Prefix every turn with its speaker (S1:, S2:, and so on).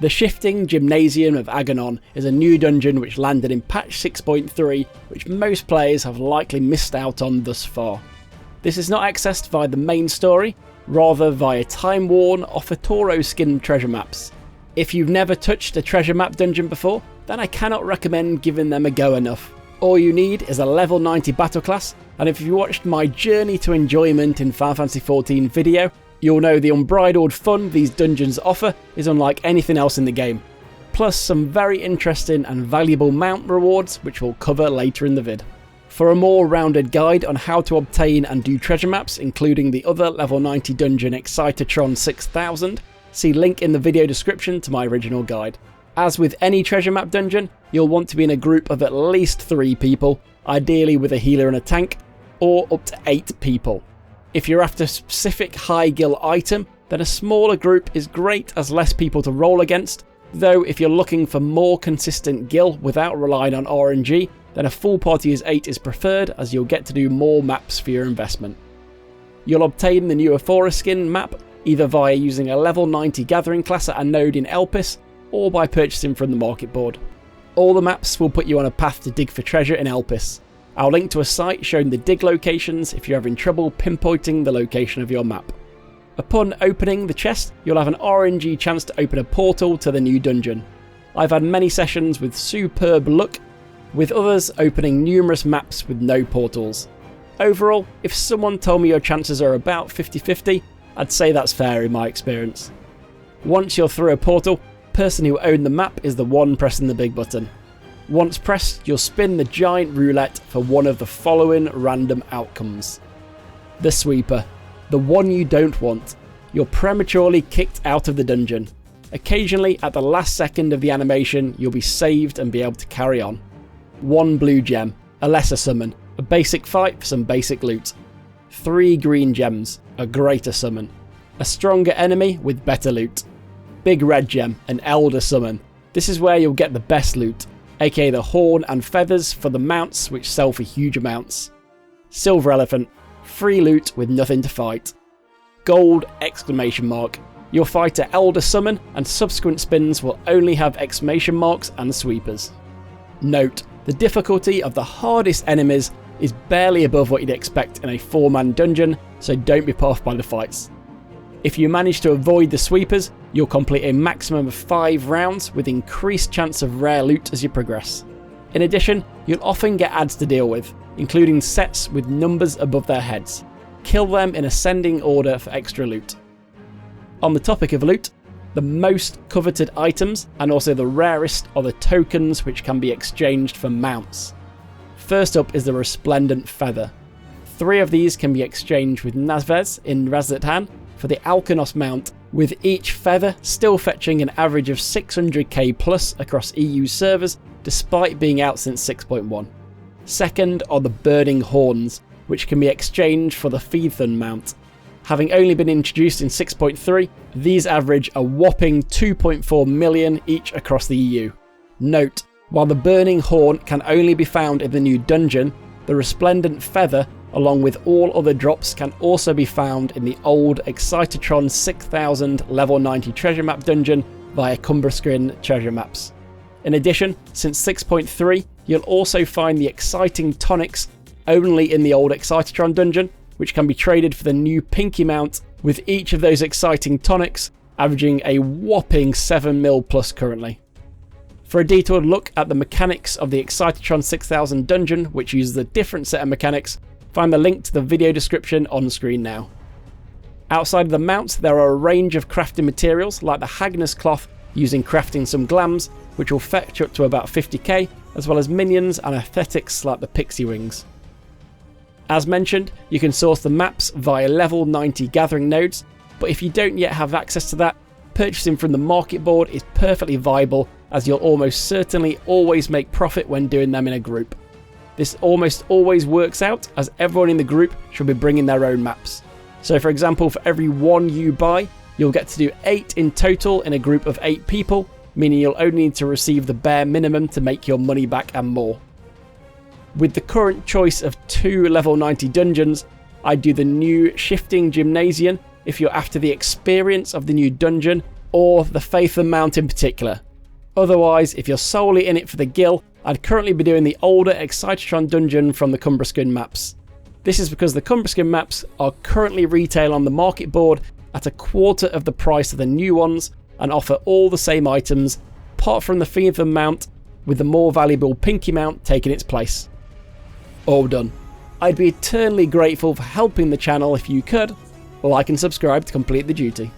S1: The Shifting Gymnasium of Agonon is a new dungeon which landed in patch 6.3, which most players have likely missed out on thus far. This is not accessed via the main story, rather via time-worn Ophiotaurskin treasure maps. If you've never touched a treasure map dungeon before, then I cannot recommend giving them a go enough. All you need is a level 90 battle class, and if you watched my Journey to Enjoyment in Final Fantasy XIV video, you'll know the unbridled fun these dungeons offer is unlike anything else in the game. Plus some very interesting and valuable mount rewards which we'll cover later in the vid. For a more rounded guide on how to obtain and do treasure maps, including the other level 90 dungeon Excitatron 6000, see link in the video description to my original guide. As with any treasure map dungeon, you'll want to be in a group of at least 3 people, ideally with a healer and a tank, or up to 8 people. If you're after a specific high gil item, then a smaller group is great as less people to roll against, though if you're looking for more consistent gil without relying on RNG, then a full party as 8 is preferred as you'll get to do more maps for your investment. You'll obtain the new Ophiotaurskin map either via using a level 90 gathering class at a node in Elpis, or by purchasing from the market board. All the maps will put you on a path to dig for treasure in Elpis. I'll link to a site showing the dig locations if you're having trouble pinpointing the location of your map. Upon opening the chest, you'll have an RNG chance to open a portal to the new dungeon. I've had many sessions with superb luck, with others opening numerous maps with no portals. Overall, if someone told me your chances are about 50-50, I'd say that's fair in my experience. Once you're through a portal, the person who owned the map is the one pressing the big button. Once pressed, you'll spin the giant roulette for one of the following random outcomes. The sweeper, the one you don't want. You're prematurely kicked out of the dungeon. Occasionally, at the last second of the animation, you'll be saved and be able to carry on. 1 blue gem, a lesser summon, a basic fight for some basic loot. 3 green gems, a greater summon. A stronger enemy with better loot. Big red gem, an elder summon. This is where you'll get the best loot, aka the horn and feathers for the mounts which sell for huge amounts. Silver elephant, free loot with nothing to fight. Gold exclamation mark. You'll fight an elder summon and subsequent spins will only have exclamation marks and sweepers. Note, the difficulty of the hardest enemies is barely above what you'd expect in a 4-man dungeon, so don't be put off by the fights. If you manage to avoid the sweepers, you'll complete a maximum of 5 rounds with increased chance of rare loot as you progress. In addition, you'll often get adds to deal with, including sets with numbers above their heads. Kill them in ascending order for extra loot. On the topic of loot, the most coveted items and also the rarest are the tokens which can be exchanged for mounts. First up is the Resplendent Feather. 3 of these can be exchanged with Nazvez in Razatan for the Alkanos mount, with each feather still fetching an average of 600k plus across EU servers despite being out since 6.1. Second are the Burning Horns, which can be exchanged for the Fiethun mount. Having only been introduced in 6.3, these average a whopping 2.4 million each across the EU. Note, while the Burning Horn can only be found in the new dungeon, the Resplendent Feather, along with all other drops, can also be found in the old Excitatron 6000 level 90 treasure map dungeon via Cumberskin treasure maps. In addition, since 6.3, you'll also find the exciting tonics only in the old Excitatron dungeon, which can be traded for the new Pinky mount, with each of those exciting tonics averaging a whopping 7 mil plus currently. For a detailed look at the mechanics of the Excitatron 6000 dungeon, which uses a different set of mechanics, find the link to the video description on screen now. Outside of the mounts, there are a range of crafting materials like the Hagnus cloth using crafting some glams, which will fetch up to about 50k, as well as minions and aesthetics like the pixie wings. As mentioned, you can source the maps via level 90 gathering nodes, but if you don't yet have access to that, purchasing from the market board is perfectly viable, as you'll almost certainly always make profit when doing them in a group. This almost always works out, as everyone in the group should be bringing their own maps. So for example, for every 1 you buy, you'll get to do 8 in total in a group of 8 people, meaning you'll only need to receive the bare minimum to make your money back and more. With the current choice of 2 level 90 dungeons, I'd do the new Shifting Gymnasium if you're after the experience of the new dungeon, or the Faitham mount in particular. Otherwise, if you're solely in it for the gil, I'd currently be doing the older Excitatron dungeon from the Cumbraskin maps. This is because the Cumbraskin maps are currently retail on the market board at a quarter of the price of the new ones and offer all the same items, apart from the Faitham mount, with the more valuable Pinky mount taking its place. All done. I'd be eternally grateful for helping the channel if you could like and subscribe to complete the duty.